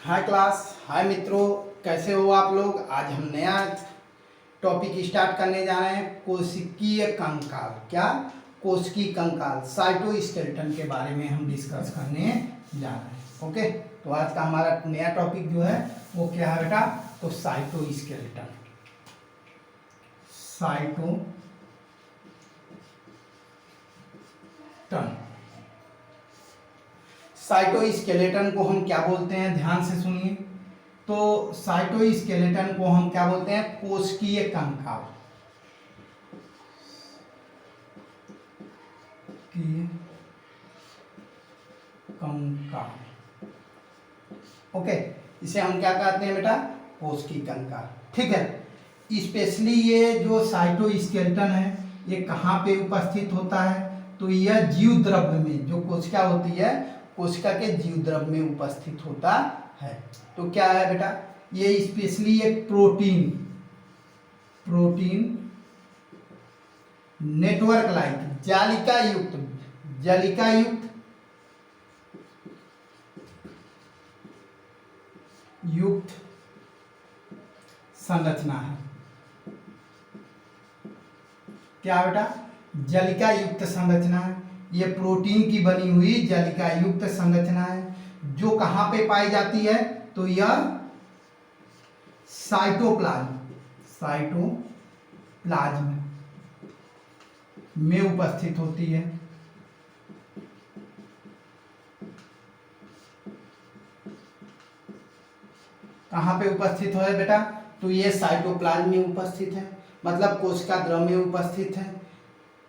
हाय class, हाय मित्रों, कैसे हो आप लोग। आज हम नया टॉपिक स्टार्ट करने जा रहे हैं। कोशिकीय कंकाल। क्या? कोशिकीय कंकाल, साइटोस्केलेटन के बारे में हम डिस्कस करने जा रहे हैं। ओके, तो आज का हमारा नया टॉपिक जो है वो क्या है बेटा? तो साइटोस्केलेटन। साइटोस्केलेटन को हम क्या बोलते हैं? ध्यान से सुनिए। तो साइटोस्केलेटन को हम क्या बोलते हैं? कोशिकीय कंकाल। कंकाल। ओके, इसे हम क्या कहते हैं बेटा? कोशिकीय कंकाल। ठीक है। स्पेशली ये जो साइटोस्केलेटन है ये कहाँ पे उपस्थित होता है? तो यह जीव द्रव्य में, जो कोशिका होती है, कोशिका के जीव द्रव्य में उपस्थित होता है। तो क्या है बेटा? ये स्पेशली एक प्रोटीन नेटवर्क लाइक जालिका युक्त संरचना है। क्या बेटा? जालिका युक्त संरचना है। ये प्रोटीन की बनी हुई जालिका युक्त संरचना है जो कहाँ पे पाई जाती है? तो यह साइटोप्लाज्म में उपस्थित होती है। कहाँ पे उपस्थित है बेटा? तो ये साइटोप्लाज्म में उपस्थित है, मतलब कोशिका द्रव्य में उपस्थित है।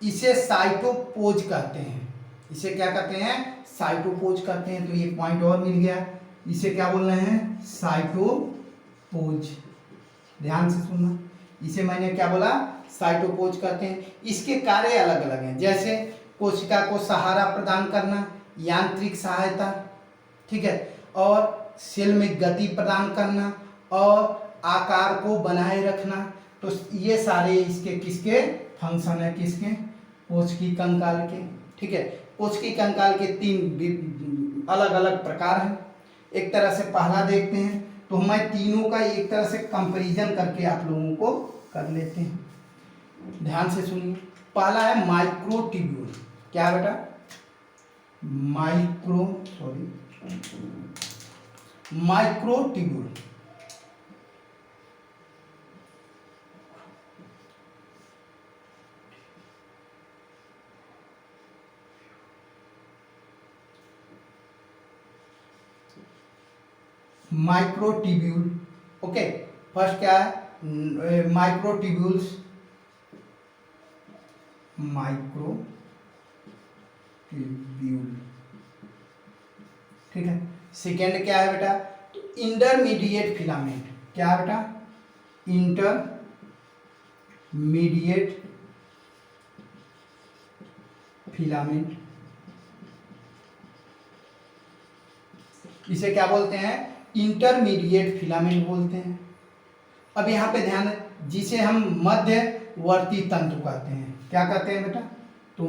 इसे साइटोपोज कहते हैं। इसे क्या कहते हैं? साइटोपोज कहते हैं। तो ये पॉइंट और मिल गया। इसे क्या बोल रहे हैं? साइटोपोज। ध्यान से सुनना, इसे मैंने क्या बोला? साइटोपोज कहते हैं। इसके कार्य अलग अलग हैं, जैसे कोशिका को सहारा प्रदान करना, यांत्रिक सहायता, ठीक है, और सेल में गति प्रदान करना और आकार को बनाए रखना। तो ये सारे इसके किसके फंक्शन है? किसके? कोशिकीय कंकाल के। ठीक है। कोशिकीय कंकाल के तीन अलग अलग प्रकार हैं। एक तरह से पहला देखते हैं, तो मैं तीनों का एक तरह से कंपैरिजन करके आप लोगों को कर लेते हैं। ध्यान से सुनिए। पहला है माइक्रोट्यूब्यूल। क्या बेटा? माइक्रोट्यूब्यूल। माइक्रोट्यूब्यूल। ओके, फर्स्ट क्या है? माइक्रोट्यूब्यूल्स। ठीक है। सेकेंड क्या है बेटा? तो इंटरमीडिएट फिलामेंट। क्या है बेटा? Intermediate filament. इसे क्या बोलते हैं? इंटरमीडिएट फिलामेंट बोलते हैं। अब यहाँ पे ध्यान है, जिसे हम मध्यवर्ती तंतु कहते हैं। क्या कहते हैं बेटा? तो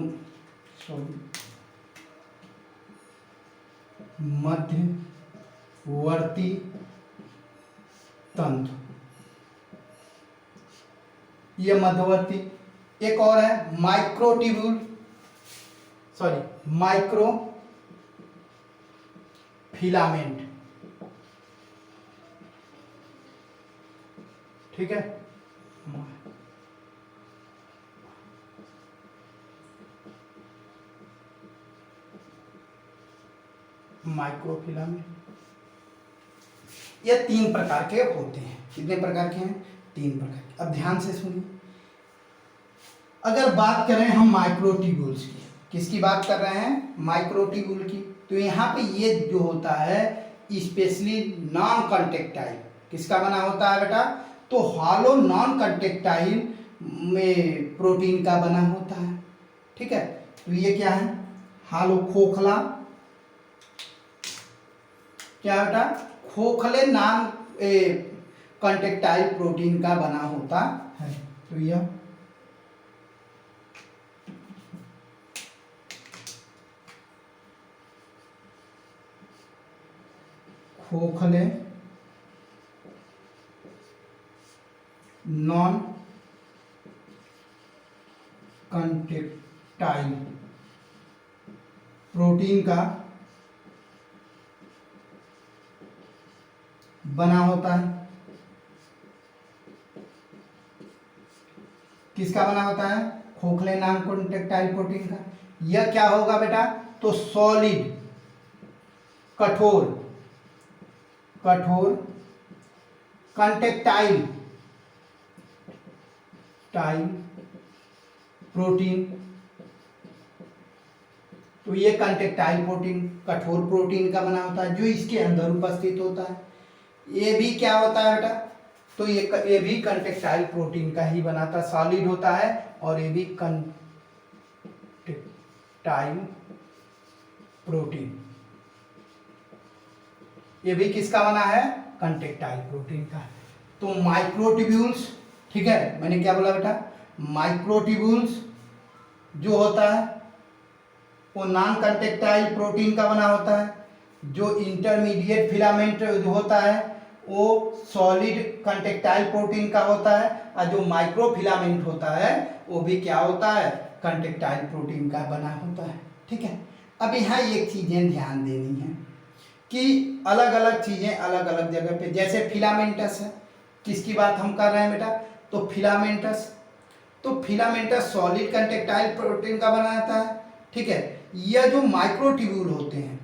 मध्यवर्ती तंतु, ये मध्यवर्ती। एक और है माइक्रो फिलामेंट। ठीक है। माइक्रोफिलामेंट। ये तीन प्रकार के होते हैं। कितने प्रकार के हैं? तीन प्रकार के। अब ध्यान से सुनिए। अगर बात करें हम माइक्रोट्यूब्यूल्स की, किसकी बात कर रहे हैं? माइक्रोट्यूब्यूल की। तो यहाँ पे ये जो होता है स्पेशली नॉन कंटेक्टाइल। किसका बना होता है बेटा? तो हॉलो नॉन कंटेक्टाइल में प्रोटीन का बना होता है। ठीक है। तो ये क्या है? हॉलो, खोखला। क्या बेटा? खोखले नॉन कंटेक्टाइल प्रोटीन का बना होता है। तो यह खोखले नॉन कंटेक्टाइल प्रोटीन का बना होता है। किसका बना होता है? खोखले नॉन कंटेक्टाइल प्रोटीन का। यह क्या होगा बेटा? तो सॉलिड कठोर कंटेक्टाइल प्रोटीन। तो ये कंटेक्टाइल प्रोटीन कठोर प्रोटीन का बना होता है जो इसके अंदर उपस्थित होता है। ये भी क्या होता है बेटा? तो ये भी कंटेक्टाइल प्रोटीन का ही बनाता, सॉलिड होता है, और ये भी कंटेक्टाइल प्रोटीन। ये भी किसका बना है? कंटेक्टाइल प्रोटीन का। तो माइक्रोट्यूब्यूल्स, ठीक है, मैंने क्या बोला बेटा? माइक्रोट्यूब्यूल्स जो होता है वो नॉन कंटेक्टाइल प्रोटीन का बना होता है। जो इंटरमीडिएट फिलामेंट जो होता है वो सॉलिड कंटेक्टाइल प्रोटीन का होता है, और जो माइक्रो फिलामेंट होता है वो भी क्या होता है? कंटेक्टाइल प्रोटीन का बना होता है। ठीक है, अब यहाँ एक चीजें ध्यान देनी है कि अलग अलग चीजें अलग अलग जगह पे, जैसे फिलामेंटस है, किसकी बात हम कर रहे हैं बेटा? तो फिलामेंटस। तो फिलामेंटस सॉलिड कंटेक्टाइल प्रोटीन का बना होता है। ठीक है, यह जो माइक्रोट्यूब्यूल होते हैं,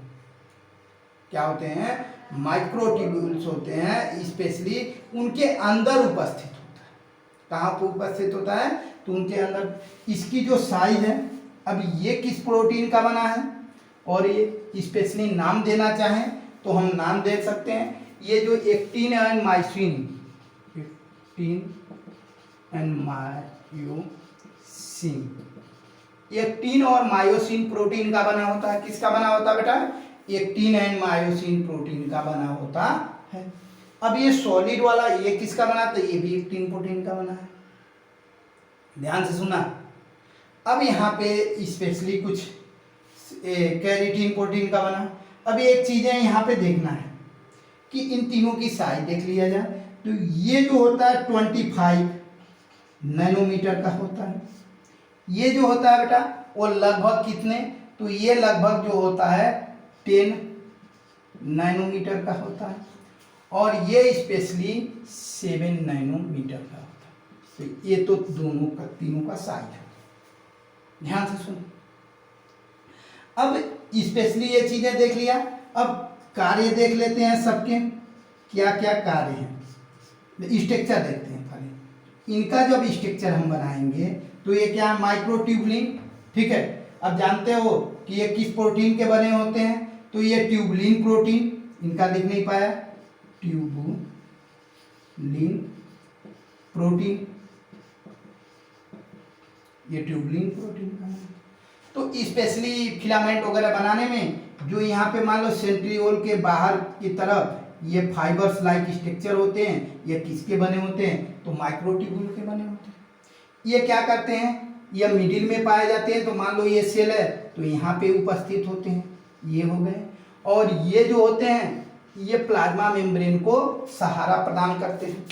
क्या होते हैं? माइक्रोट्यूब्यूल्स होते हैं, स्पेशली उनके अंदर उपस्थित होता है। कहाँ पर उपस्थित होता है? तो उनके अंदर। इसकी जो साइज है, अब ये किस प्रोटीन का बना है, और ये स्पेशली नाम देना चाहें तो हम नाम दे सकते हैं। ये जो एक्टिन एंड मायोसिन, एक्टिन और मायोसिन प्रोटीन का बना होता है। किसका बना होता है बेटा? एक्टिन एंड मायोसिन प्रोटीन का बना होता है। अब ये सॉलिड वाला ये किसका बना? तो ये भी एक्टिन प्रोटीन का बना है। ध्यान से सुना। अब यहाँ पे स्पेशली कुछ कैरेटीन प्रोटीन का बना। अब एक चीजें यहाँ पे देखना है कि इन तीनों की साइज देख लिया जाए। तो ये जो होता है 25 नैनोमीटर का होता है। ये जो होता है बेटा वो लगभग कितने? तो ये लगभग जो होता है 10 नैनोमीटर का होता है, और ये स्पेशली 7 नैनोमीटर का होता है। तो ये तो दोनों का, तीनों का साइज है। ध्यान से सुनो। अब स्पेशली ये चीजें देख लिया। अब कार्य देख लेते हैं सबके, क्या क्या कार्य हैं। स्ट्रक्चर देखते हैं खाली। इनका जब स्ट्रक्चर हम बनाएंगे तो ये क्या है? माइक्रोट्यूबुलिन। ठीक है, अब जानते हो कि ये किस प्रोटीन के बने होते हैं? तो ये ट्यूबुलिन प्रोटीन, इनका दिख नहीं पाया, ट्यूबुलिन प्रोटीन, ये ट्यूबुलिन प्रोटीन का है। तो स्पेशली फिलामेंट वगैरह बनाने में जो यहाँ पे मान लो सेंट्रियोल के बाहर की तरफ ये फाइबर्स लाइक स्ट्रक्चर होते हैं, ये किसके बने होते हैं? तो माइक्रोट्यूबुल के बने होते हैं। ये क्या करते हैं? ये मिडिल में पाए जाते हैं। तो मान लो ये सेल है तो यहाँ पे उपस्थित होते हैं, ये हो गए। और ये जो होते हैं ये प्लाज्मा मेम्ब्रेन को सहारा प्रदान करते हैं।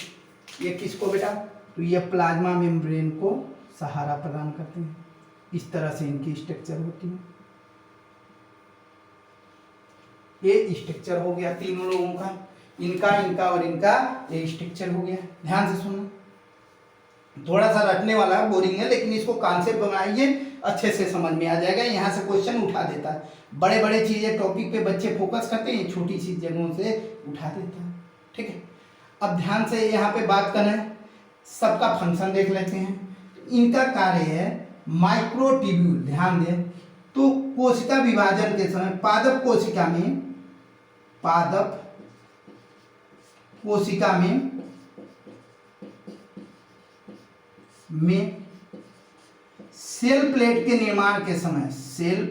ये किसको बेटा? तो ये प्लाज्मा मेम्ब्रेन को सहारा प्रदान करते हैं। इस तरह से इनकी स्ट्रक्चर होती है। ये स्ट्रक्चर हो गया तीनों लोगों का, इनका, इनका और इनका, ये स्ट्रक्चर हो गया। ध्यान से सुनो, थोड़ा सा रटने वाला है, बोरिंग है, लेकिन इसको कॉन्सेप्ट बनाइए, अच्छे से समझ में आ जाएगा। यहाँ से क्वेश्चन उठा देता है। बड़े बड़े चीजें टॉपिक पे बच्चे फोकस करते हैं, छोटी सी जगहों से उठा देता है। ठीक है, अब ध्यान से यहाँ पे बात करें, सबका फंक्शन देख लेते हैं। इनका कार्य है माइक्रोट्यूब्यूल। ध्यान दें तो कोशिका विभाजन के समय पादप कोशिका में सेल प्लेट के निर्माण के समय, सेल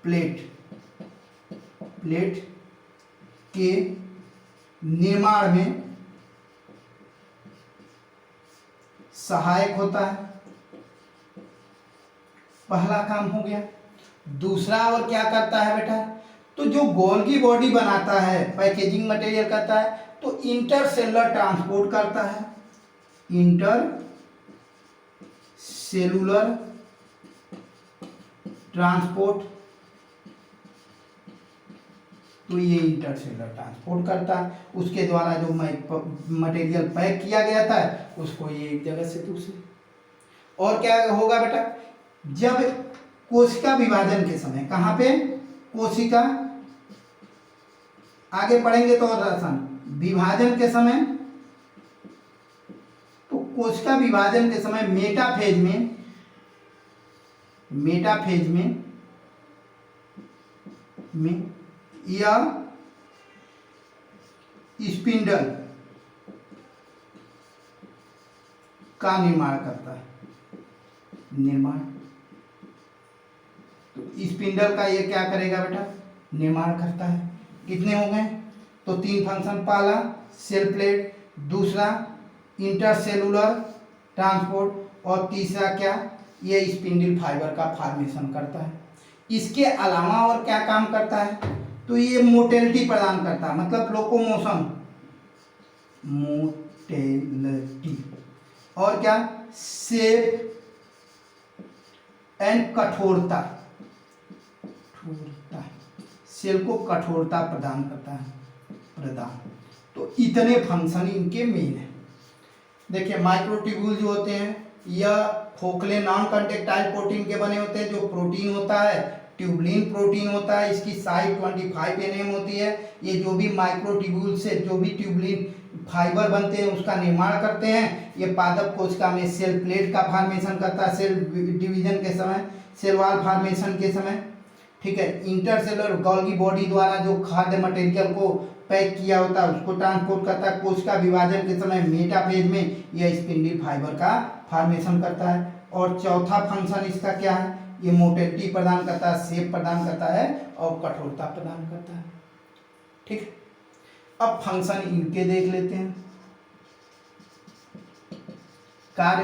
प्लेट के निर्माण में सहायक होता है। पहला काम हो गया। दूसरा और क्या करता है बेटा? तो जो गोल्गी बॉडी बनाता है, पैकेजिंग मटेरियल करता है, तो इंटरसेलुलर ट्रांसपोर्ट करता है, इंटर सेलुलर ट्रांसपोर्ट, तो ये इंटरसेलुलर ट्रांसपोर्ट करता है। उसके द्वारा जो मटेरियल पैक किया गया था उसको ये एक जगह से दूसरी। और क्या होगा बेटा, जब कोशिका विभाजन के समय, कहाँ पे, कोशिका, आगे पढ़ेंगे तो और आसान, विभाजन के समय, तो कोशिका विभाजन के समय मेटाफेज में यह स्पिंडल का निर्माण करता है, तो स्पिंडल का ये क्या करेगा बेटा, निर्माण करता है। कितने हो गए, तो 3 फंक्शन, पहला सेल प्लेट, दूसरा इंटरसेलुलर ट्रांसपोर्ट, और तीसरा क्या, ये स्पिंडल फाइबर का फॉर्मेशन करता है। इसके अलावा और क्या काम करता है, तो ये मोटेलिटी प्रदान करता है, मतलब लोकोमोशन, मोटेलिटी, और क्या, शेप एंड कठोरता, सेल को कठोरता प्रदान करता है, तो इतने फंक्शन इनके मेन है। देखिए माइक्रोट्यूब्यूल जो होते हैं यह खोखले नॉन कंटेक्टाइल प्रोटीन के बने होते हैं। जो प्रोटीन होता है ट्यूबलिन प्रोटीन होता है, इसकी साइज 25 nm होती है। ये जो भी माइक्रोट्यूब्यूल से जो भी ट्यूबलिन फाइबर बनते हैं उसका निर्माण करते हैं। ये पादप कोशिका में सेल प्लेट का फॉर्मेशन करता है, सेल डिवीजन के समय, सेल वॉल फॉर्मेशन के समय, ठीक है। इंटरसेलुलर गोल्गी बॉडी द्वारा जो खाद्य मटेरियल को पैक किया होता है उसको ट्रांसपोर्ट करता है। कोशिका विभाजन के समय मेटाफेज में यह स्पिंडल फाइबर का फॉर्मेशन करता है। और चौथा फंक्शन इसका क्या है, ये मोटेलिटी प्रदान करता है, शेप प्रदान करता है और कठोरता प्रदान करता है, ठीक। अब फंक्शन इनके देख लेते हैं। कार्य,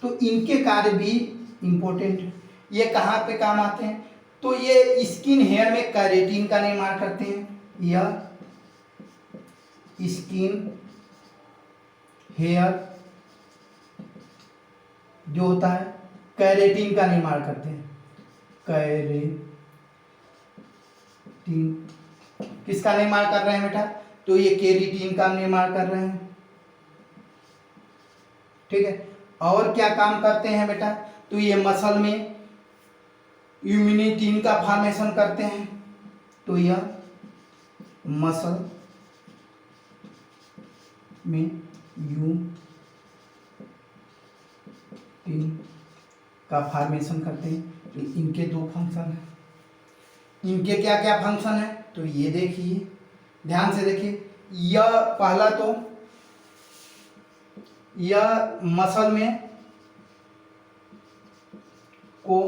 तो इनके कार्य भी इंपॉर्टेंट, ये कहाँ पे काम आते हैं, तो ये स्किन हेयर में केराटिन का निर्माण करते हैं। यह स्किन हेयर जो होता है केराटिन का निर्माण करते हैं। केराटिन किसका निर्माण कर रहे हैं बेटा, तो ये केराटिन का निर्माण कर रहे हैं, ठीक है। और क्या काम करते हैं बेटा, तो ये मसल में यूमिनिटीन का फॉर्मेशन करते हैं। तो यह मसल में यूमिनिटीन का फॉर्मेशन करते हैं। तो इनके दो फंक्शन हैं। इनके क्या क्या फंक्शन है, तो ये देखिए, ध्यान से देखिए। यह पहला तो यह मसल में को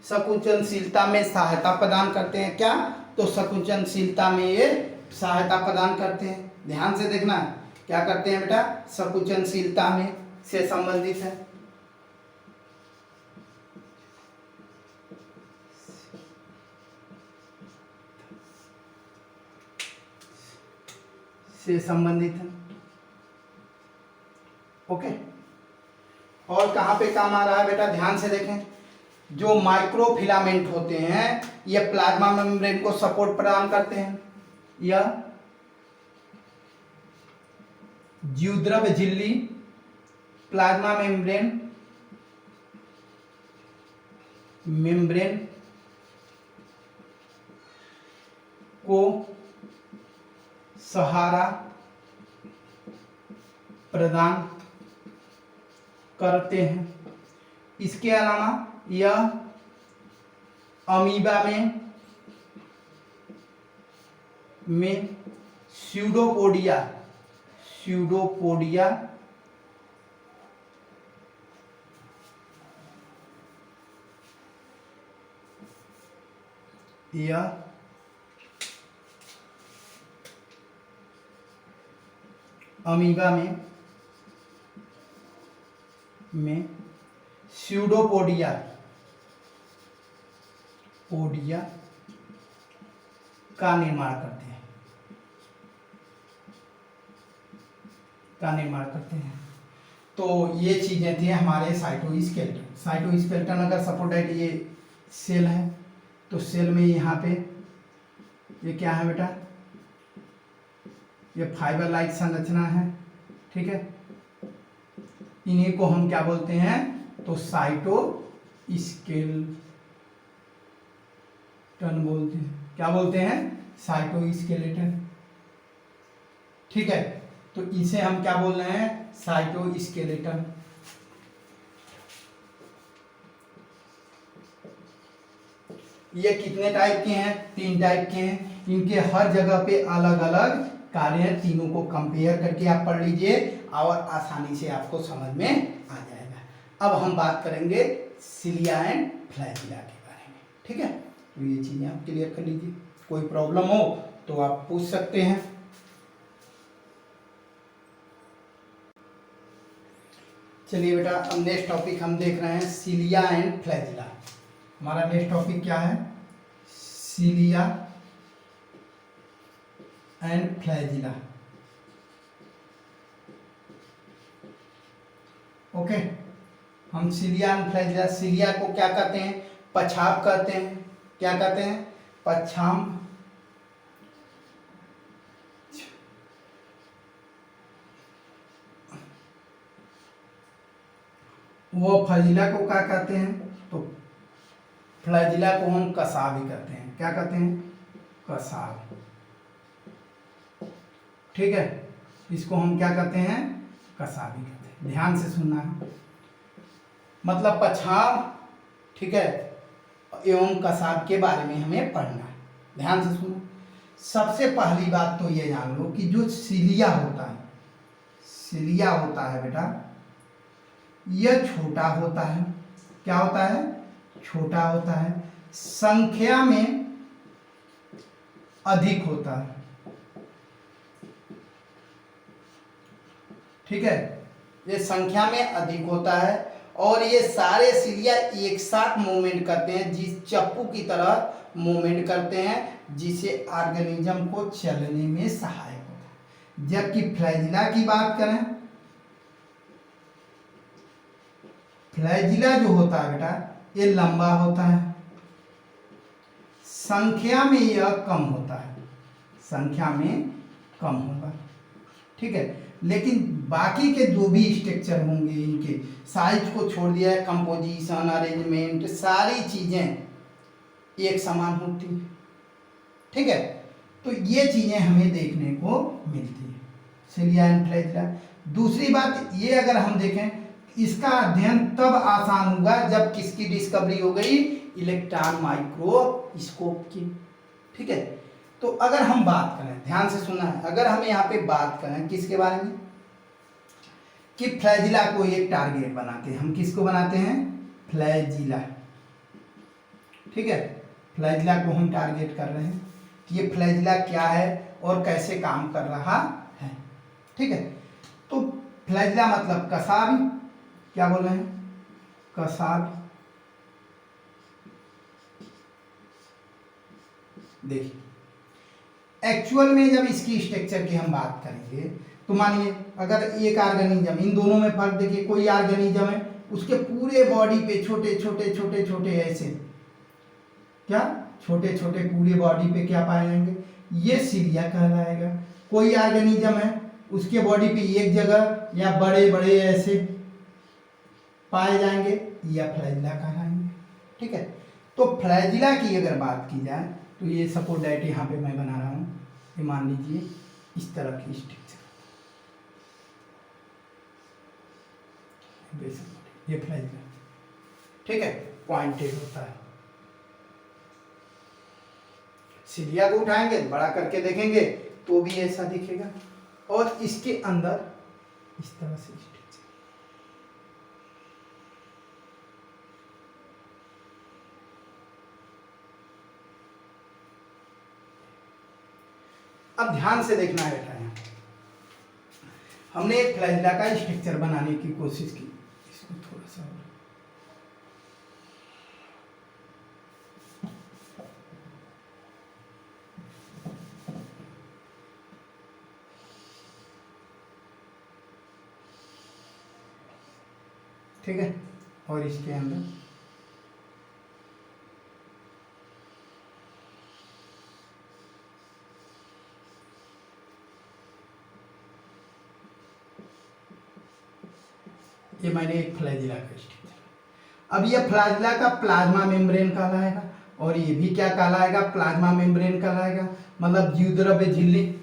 संकुचनशीलता में सहायता प्रदान करते हैं। क्या, तो संकुचनशीलता में ये सहायता प्रदान करते हैं। ध्यान से देखना क्या करते हैं बेटा, संकुचनशीलता में से संबंधित है। से संबंधित है, ओके। और कहाँ पे काम आ रहा है बेटा, ध्यान से देखें। जो माइक्रोफिलामेंट होते हैं ये प्लाज्मा मेम्ब्रेन को सपोर्ट प्रदान करते हैं। यह द्युद्रव झिल्ली प्लाज्मा मेम्ब्रेन को सहारा प्रदान करते हैं। इसके अलावा यह अमीबा में स्यूडोपोडिया यह अमीबा में स्यूडोपोडिया पोडिया का निर्माण करते हैं, तो ये चीजें थी हमारे साइटोस्केलेटन। साइटोस्केलेटन अगर सपोज दैट ये सेल है तो सेल में यहाँ पे ये क्या है बेटा, ये फाइबर लाइक संरचना है, ठीक है। इन्हीं को हम क्या बोलते हैं, तो साइटोस्केलेटन बोलते हैं। क्या बोलते हैं, साइटोस्केलेटन, ठीक है। तो इसे हम क्या बोल रहे हैं, साइटोस्केलेटन। ये कितने टाइप के हैं, 3 टाइप के हैं। इनके हर जगह पे अलग अलग कार्य हैं। तीनों को कंपेयर करके आप पढ़ लीजिए और आसानी से आपको समझ में आ जाएगा। अब हम बात करेंगे सिलिया एंड फ्लैजिला के बारे में, ठीक है। तो ये चीजें आप क्लियर कर लीजिए, कोई प्रॉब्लम हो तो आप पूछ सकते हैं। चलिए बेटा, अब नेक्स्ट टॉपिक हम देख रहे हैं सिलिया एंड फ्लैजिला। हमारा नेक्स्ट टॉपिक क्या है, सिलिया एंड फ्लैजिला। ओके, हम सिलिया एंड फ्लैजिला, सिलिया को क्या कहते हैं, पछाम कहते हैं। क्या कहते हैं, पछाम। वो फ्लैजिला को क्या कहते हैं, तो फ्लैजिला को हम कसाव भी कहते हैं। क्या कहते हैं, कसाव, ठीक है। इसको हम क्या कहते हैं, कसाव भी कहते हैं। ध्यान से सुनना है, मतलब पछाम, ठीक है, एवं कसाव के बारे में हमें पढ़ना है। ध्यान से सुनो। सबसे पहली बात तो ये जान लो कि जो सिलिया होता है, सिलिया होता है बेटा, यह छोटा होता है। क्या होता है, छोटा होता है, संख्या में अधिक होता है, ठीक है। ये संख्या में अधिक होता है और ये सारे सिलिया एक साथ मूवमेंट करते हैं, जिस चप्पू की तरह मूवमेंट करते हैं, जिससे ऑर्गेनिज्म को चलने में सहायक होता है। जबकि फ्लैजिला की बात करें, फ्लैजिला जो होता है बेटा, ये लंबा होता है, संख्या में यह कम होता है, संख्या में कम होगा, ठीक है। लेकिन बाकी के जो भी स्ट्रक्चर होंगे, इनके साइज को छोड़ दिया है, कंपोजिशन, अरेंजमेंट, सारी चीजें एक समान होती हैं, ठीक है। तो ये चीजें हमें देखने को मिलती है सिलिया एंड फ्लैजिला। दूसरी बात ये, अगर हम देखें, इसका अध्ययन तब आसान होगा जब किसकी डिस्कवरी हो गई, इलेक्ट्रॉन माइक्रोस्कोप की, ठीक है। तो अगर हम बात करें, ध्यान से सुनना है, अगर हम यहाँ पे बात करें किसके बारे में, कि फ्लैजिला को एक टारगेट बनाते हैं। हम किसको बनाते हैं, फ्लैजिला, ठीक है। फ्लैजिला को हम टारगेट कर रहे हैं कि ये फ्लैजिला क्या है और कैसे काम कर रहा है, ठीक है। तो फ्लैजिला मतलब कसाव, क्या बोल रहे हैं, कसाव। देखिए, एक्चुअल में जब इसकी स्ट्रक्चर की हम बात करेंगे तो मानिए अगर एक ऑर्गेनिज्म, इन दोनों में फर्क देखिए, कोई ऑर्गेनिज्म है, उसके पूरे बॉडी पे छोटे छोटे छोटे छोटे ऐसे, क्या छोटे छोटे पूरे बॉडी पे क्या पाए जाएंगे, ये सिलिया कहलाएगा। कोई ऑर्गेनिज्म है, उसके बॉडी पे एक जगह या बड़े बड़े ऐसे पाए जाएंगे, या फ्लैजिला कहलाएंगे, ठीक है। तो फ्लैजिला की अगर बात की जाए तो ये सपोज दैट यहाँ पे मैं बना रहा हूँ, ये मान लीजिए इस तरह की स्ट्रक्चर, ये फ्लैजिला, ठीक है, पॉइंटेड होता है। सिलिया को उठाएंगे, बड़ा करके देखेंगे तो भी ऐसा दिखेगा, और इसके अंदर इस तरह से स्ट्रक्चर। अब ध्यान से देखना है बेटा, यहाँ हमने एक फ्लैजिला का स्ट्रक्चर बनाने की कोशिश की, इसको थोड़ा सा ठीक है, और इसके अंदर ये मैंने एक फ्लैजिला का स्टिक दिया। अब ये फ्लैजिला का प्लाज्मा मेम्ब्रेन कहलाएगा और ये भी क्या कहलाएगा, प्लाज्मा मेम्ब्रेन कहलाएगा, मतलब जीवद्रव्य झिल्ली।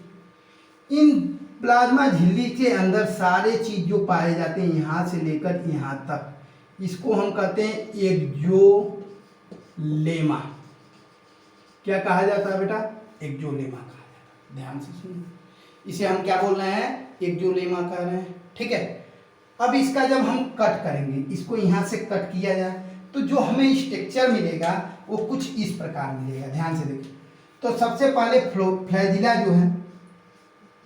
इन प्लाज्मा झिल्ली के अंदर सारे चीज जो पाए जाते हैं यहाँ से लेकर यहाँ तक, इसको हम कहते हैं एक्सोलेमा। क्या कहा जाता है बेटा, एक्सोलेमा कहा जाता है। ध्यान से सुनिए, इसे हम क्या बोल रहे हैं, एक्सोलेमा कह रहे हैं। ठीक है, अब इसका जब हम कट करेंगे, इसको यहाँ से कट किया जाए तो जो हमें स्ट्रक्चर मिलेगा वो कुछ इस प्रकार मिलेगा। ध्यान से देखिए, तो सबसे पहले फ्लैजिला जो है,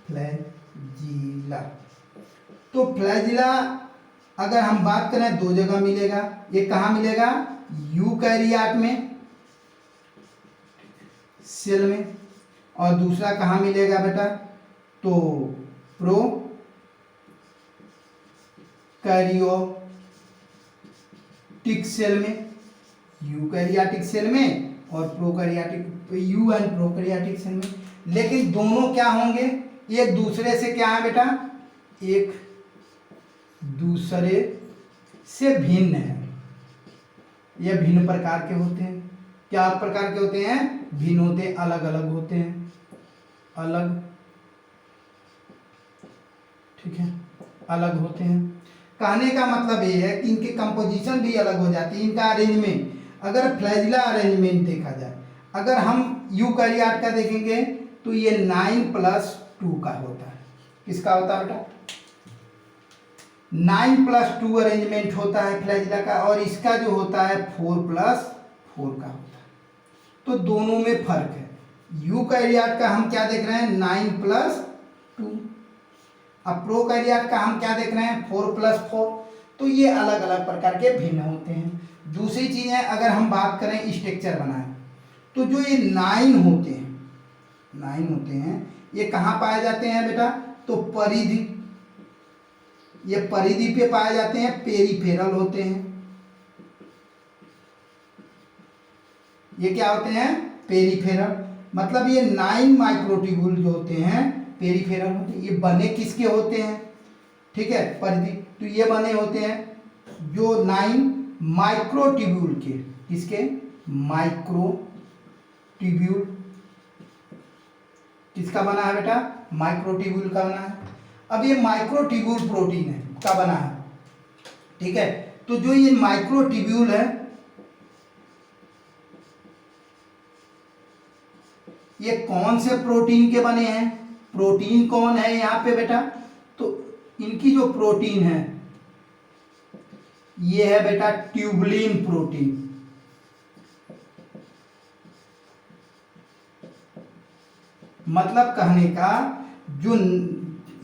फ्लैजिला, तो फ्लैजिला अगर हम बात करें दो जगह मिलेगा। एक कहाँ मिलेगा, यूकैरियोट में, सेल में, और दूसरा कहाँ मिलेगा बेटा, तो प्रोकैरियोटिक सेल में, यूकैरियोटिक सेल में और प्रोकैरियोटिक प्रोकैरियोटिक सेल में। लेकिन दोनों क्या होंगे, एक दूसरे से क्या है बेटा, एक दूसरे से भिन्न है। ये भिन्न प्रकार के होते हैं। क्या प्रकार के होते हैं, भिन्न होते हैं, अलग अलग होते हैं, अलग, ठीक है, अलग होते हैं। कहने का मतलब ये है कि इनके कंपोजिशन भी अलग हो जाती है, इनका अरेंजमेंट। अगर फ्लैजिला अरेंजमेंट देखा जाए, अगर हम यूकैरियोट का देखेंगे तो ये 9+2 का होता है। किसका होता है बेटा, 9+2 अरेंजमेंट होता है फ्लैजिला का, और इसका जो होता है 4+4 का होता है। तो दोनों में फर्क है। यूकैरियोट का हम क्या देख रहे हैं, 9+2, अब प्रोकैरियोट का हम क्या देख रहे हैं, 4+4। तो ये अलग अलग प्रकार के भिन्न होते हैं। दूसरी चीज है, अगर हम बात करें स्ट्रक्चर बनाए, तो जो ये 9 होते हैं, ये कहाँ पाए जाते हैं बेटा, तो परिधि, ये परिधि पे पाए जाते हैं, पेरिफेरल होते हैं। ये क्या होते हैं, पेरिफेरल, मतलब ये 9 माइक्रोट्यूब्यूल जो होते हैं पेरिफेरल होते हैं। ये बने किसके होते हैं, ठीक है, परिधि, तो ये बने होते हैं जो 9 माइक्रोट्यूब्यूल के, किसके, माइक्रोट्यूब्यूल, किसका बना है बेटा, माइक्रोट्यूब्यूल का बना है। अब ये माइक्रोट्यूब्यूल प्रोटीन है का बना है, ठीक है। तो जो ये माइक्रोट्यूब्यूल है, ये कौन से प्रोटीन के बने हैं, प्रोटीन कौन है यहाँ पे बेटा, तो इनकी जो प्रोटीन है ये है बेटा ट्यूबुलिन प्रोटीन। मतलब कहने का जो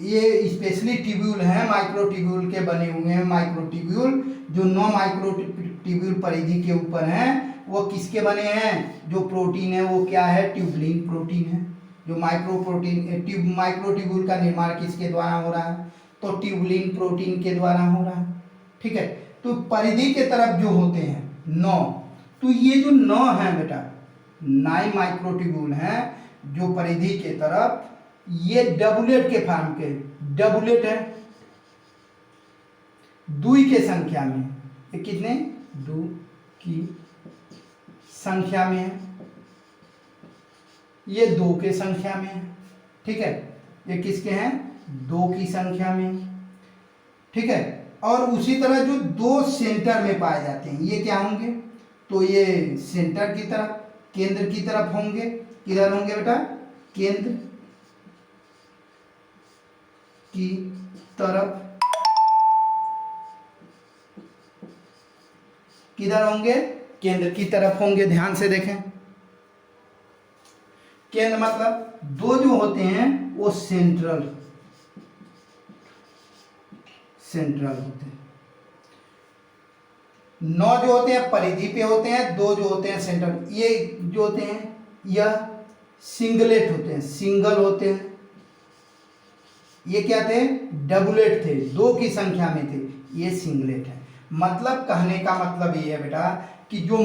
ये स्पेशली ट्यूब्यूल हैं, माइक्रोट्यूब्यूल के बने हुए हैं, माइक्रोट्यूब्यूल जो 9 माइक्रोट्यूब्यूल परिधि के ऊपर हैं, वो किसके बने हैं, जो प्रोटीन है वो क्या है, ट्यूबुलिन प्रोटीन है। जो माइक्रोट्यूब्यूल का निर्माण किसके द्वारा हो रहा है, तो ट्यूबुलिन प्रोटीन के द्वारा हो रहा है, ठीक है। तो परिधि के तरफ जो होते हैं 9, तो ये जो 9 है बेटा, 9 माइक्रोट्यूब्यूल हैं जो परिधि के तरफ, ये डबलेट के फॉर्म के, डबलेट है, 2 के संख्या में, ये कितने, 2 की संख्या में है, ये 2 के संख्या में है, ठीक है। ये किसके हैं, 2 की संख्या में, ठीक है। और उसी तरह जो 2 सेंटर में पाए जाते हैं, ये क्या होंगे, तो ये सेंटर की तरफ, केंद्र की तरफ होंगे। किधर होंगे बेटा, केंद्र की तरफ, किधर होंगे, केंद्र की तरफ होंगे। ध्यान से देखें, केंद्र मतलब 2 जो होते हैं वो सेंट्रल होते हैं, 9 जो होते हैं परिधि पे होते हैं, 2 जो होते हैं सेंट्रल। ये जो होते हैं यह सिंगलेट होते हैं, सिंगल होते हैं। ये क्या थे, डबलेट थे, 2 की संख्या में थे, ये सिंगलेट है। मतलब कहने का मतलब ये है बेटा कि जो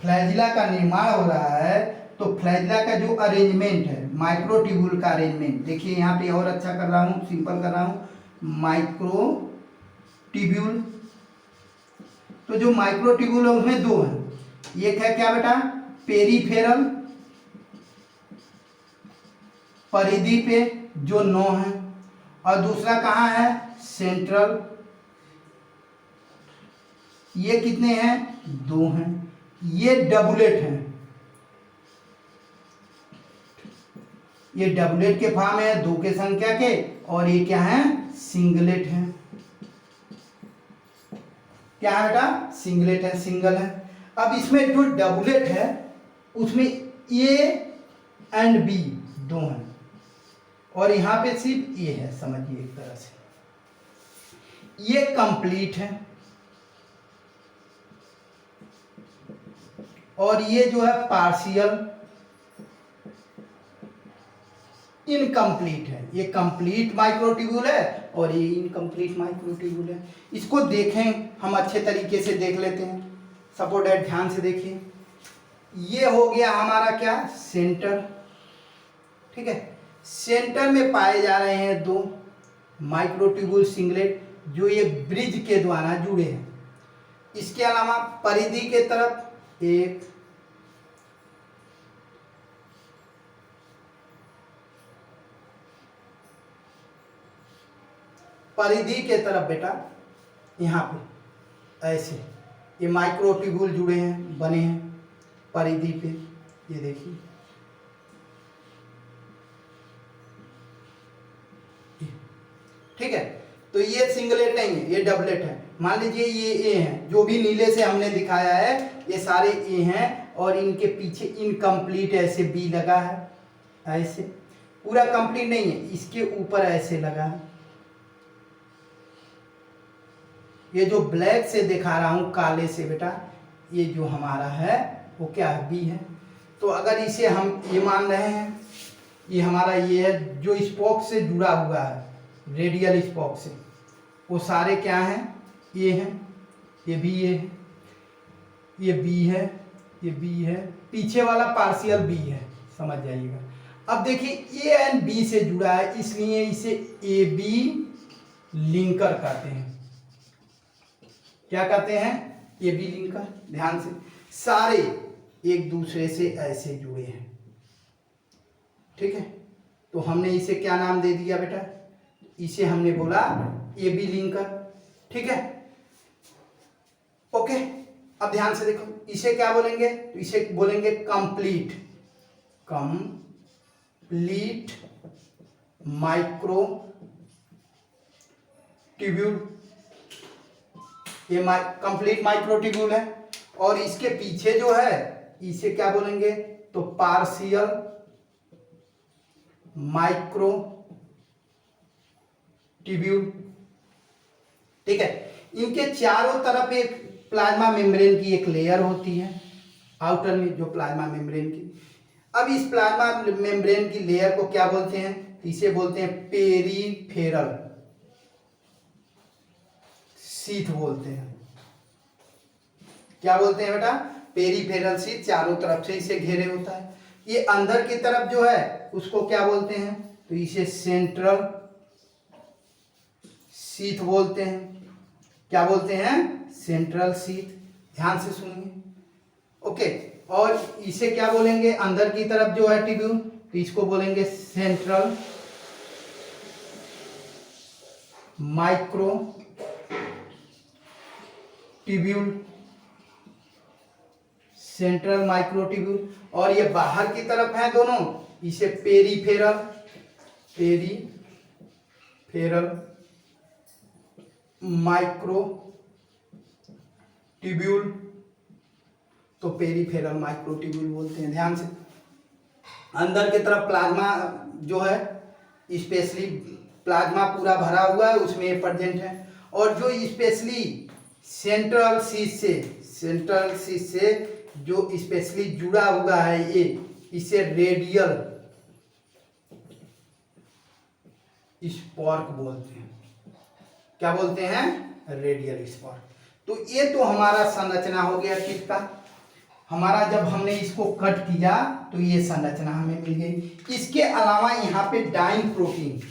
फ्लैजिला का निर्माण हो रहा है, तो फ्लैजिला का जो अरेंजमेंट है, माइक्रोट्यूब्यूल का अरेंजमेंट, देखिए यहाँ पे और अच्छा कर रहा हूँ, सिंपल कर रहा हूँ, माइक्रोट्यूब्यूल। तो जो माइक्रोट्यूब्यूल है उसमें दो हैं, एक है क्या बेटा, पेरीफेरल, परिधि पे जो 9 है, और दूसरा कहाँ है, सेंट्रल, ये कितने हैं, 2 हैं। ये डबलेट हैं, ये डबलेट के फॉर्म है 2 के संख्या के, और ये क्या है, सिंगलेट है। क्या है बेटा, सिंगलेट है, सिंगल है। अब इसमें जो डबलेट है उसमें ए एंड बी 2 हैं, और यहां पे सिर्फ ए है, समझिए एक तरह से ये कंप्लीट है, और ये जो है पार्शियल इनकम्प्लीट है। ये कंप्लीट माइक्रोट्यूब्यूल है और ये इनकम्प्लीट माइक्रोट्यूब्यूल है। इसको देखें, हम अच्छे तरीके से देख लेते हैं। सपोर्ट है, ध्यान से देखिए, ये हो गया हमारा क्या, सेंटर, ठीक है। सेंटर में पाए जा रहे हैं 2 माइक्रोट्यूब्यूल सिंगलेट, जो ये ब्रिज के द्वारा जुड़े हैं। इसके अलावा परिधि के तरफ एक, परिधि के तरफ बेटा यहाँ पे ऐसे ये माइक्रोट्यूब्यूल जुड़े हैं, बने हैं परिधि पे, ये देखिए, ठीक है। तो ये सिंगलेट नहीं है, ये डबलेट है। मान लीजिए ये ए है, जो भी नीले से हमने दिखाया है ये सारे ए हैं, और इनके पीछे इनकम्प्लीट ऐसे बी लगा है, ऐसे पूरा कंप्लीट नहीं है, इसके ऊपर ऐसे लगा है। ये जो ब्लैक से दिखा रहा हूं, काले से बेटा, ये जो हमारा है वो क्या है, बी है। तो अगर इसे हम ये मान रहे हैं, ये हमारा ये है जो स्पोक से जुड़ा हुआ है, रेडियल स्पोक से, वो सारे क्या हैं, ये हैं, ये बी ए है, ये बी है, ये बी है, पीछे वाला पार्शियल बी है, समझ जाइएगा। अब देखिए ए एंड बी से जुड़ा है, इसलिए इसे ए बी लिंकर कहते हैं। क्या कहते हैं, ए बी लिंकर। ध्यान से, सारे एक दूसरे से ऐसे जुड़े हैं, ठीक है। तो हमने इसे क्या नाम दे दिया बेटा, इसे हमने बोला ए बी लिंकर, ठीक है, ओके। अब ध्यान से देखो, इसे क्या बोलेंगे, तो इसे बोलेंगे कंप्लीट, कंप्लीट माइक्रोट्यूब्यूल। ये कंप्लीट माइक्रोट्यूब्यूल है, और इसके पीछे जो है इसे क्या बोलेंगे, तो पार्शियल माइक्रोट्यूब्यूल, ठीक है। इनके चारों तरफ एक प्लाज्मा मेम्ब्रेन की एक लेयर होती है, आउटर में जो प्लाज्मा मेम्ब्रेन की। अब इस प्लाज्मा मेम्ब्रेन की लेयर को क्या बोलते हैं, इसे बोलते हैं पेरीफेरल शीथ बोलते हैं। क्या बोलते हैं बेटा, पेरीफेरल शीथ, चारों तरफ से इसे घेरे होता है। ये अंदर की तरफ जो है उसको क्या बोलते हैं, तो इसे सेंट्रल शीथ बोलते हैं। क्या बोलते हैं, सेंट्रल शीथ। ध्यान से सुनिए, ओके। और इसे क्या बोलेंगे, अंदर की तरफ जो है ट्यूब्यूल, तो इसको बोलेंगे सेंट्रल माइक्रोट्यूब्यूल, सेंट्रल माइक्रोट्यूब्यूल। और ये बाहर की तरफ है दोनों, इसे पेरीफेरल, पेरीफेरल माइक्रोट्यूब्यूल, तो पेरीफेरल माइक्रोट्यूब्यूल बोलते हैं। ध्यान से, अंदर की तरफ प्लाज्मा जो है, स्पेशली प्लाज्मा पूरा भरा हुआ है, उसमें प्रेजेंट है। और जो स्पेशली सेंट्रल शीथ से जो स्पेशली जुड़ा हुआ है, ये इसे रेडियल स्पार्क बोलते हैं। क्या बोलते हैं, रेडियल स्पार्क। तो ये तो हमारा संरचना हो गया किसका, हमारा जब हमने इसको कट किया तो ये संरचना हमें मिल गई। इसके अलावा यहाँ पे डाइंग प्रोटीन,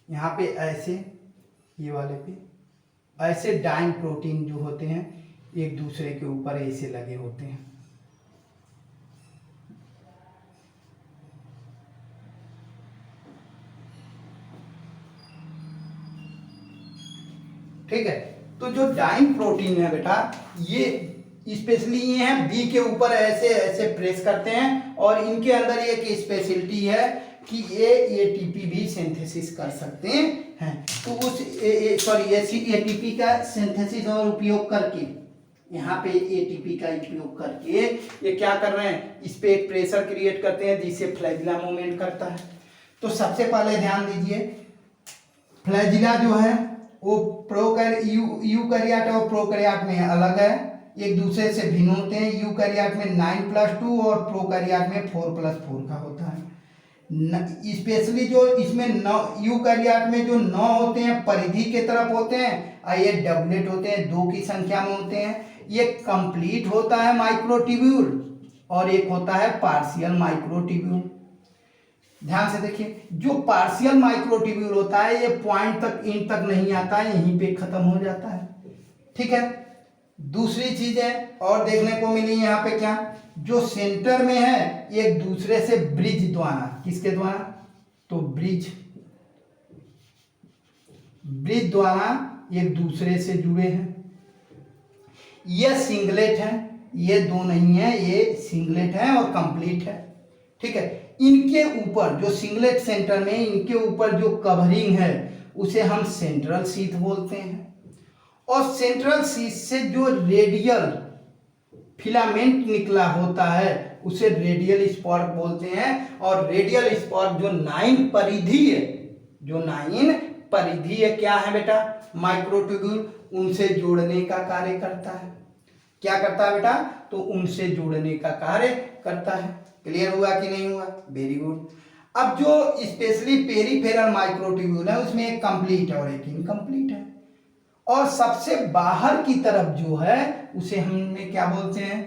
यहाँ पे ऐसे ये वाले पे ऐसे डाइंग प्रोटीन जो होते हैं एक दूसरे के ऊपर ऐसे लगे होते हैं। ठीक है, तो जो डाइंग प्रोटीन है बेटा, ये स्पेशली ये हैं बी के ऊपर ऐसे ऐसे प्रेस करते हैं और इनके अंदर एक स्पेशलिटी है कि ये एटीपी भी सिंथेसिस कर सकते हैं। तो उस एटीपी का सिंथेसिस और उपयोग करके, यहाँ पे एटीपी का उपयोग करके ये क्या कर रहे हैं, इस पे एक प्रेशर क्रिएट करते हैं जिससे फ्लैजिला मूवमेंट करता है। तो सबसे पहले ध्यान दीजिए, फ्लैजिला जो है वो यूकैरियोट और प्रोकैरियोट में अलग है, एक दूसरे से भिन्न होते हैं। यूकैरियोट में 9+2 और प्रोकैरियोट में 4+4 का होता है। स्पेशली जो इसमें 9 यूकैरियोट में जो 9 होते हैं परिधि के तरफ होते हैं और ये डबलेट होते हैं 2 की संख्या में होते हैं। ये कंप्लीट होता है माइक्रोट्यूब्यूल और एक होता है पार्शियल माइक्रोट्यूब्यूल। ध्यान से देखिए, जो पार्शियल माइक्रोट्यूब्यूल होता है ये पॉइंट तक इन तक नहीं आता है, यहीं पे खत्म हो जाता है। ठीक है, दूसरी चीज है और देखने को मिली यहाँ पे क्या, जो सेंटर में है एक दूसरे से ब्रिज द्वारा, किसके द्वारा, तो ब्रिज द्वारा एक दूसरे से जुड़े हैं। ये सिंगलेट है, ये दो नहीं है, ये सिंगलेट है और कंप्लीट है। ठीक है, इनके ऊपर जो सिंगलेट सेंटर में इनके ऊपर जो कवरिंग है उसे हम सेंट्रल शीथ बोलते हैं और सेंट्रल शीथ से जो रेडियल फिलामेंट निकला होता है उसे रेडियल स्पर्क बोलते हैं। और रेडियल स्पर्क जो 9 परिधि है, जो 9 परिधि है क्या है बेटा, माइक्रोट्यूब्यूल, उनसे जोड़ने का कार्य करता है। क्या करता है बेटा, तो उनसे जोड़ने का कार्य करता है। क्लियर हुआ कि नहीं हुआ, वेरी गुड। अब जो स्पेशली पेरिफेरल माइक्रोट्यूब्यूल है उसमें एक कंप्लीट है और एक इनकम्प्लीट है और सबसे बाहर की तरफ जो है उसे हमने क्या बोलते हैं,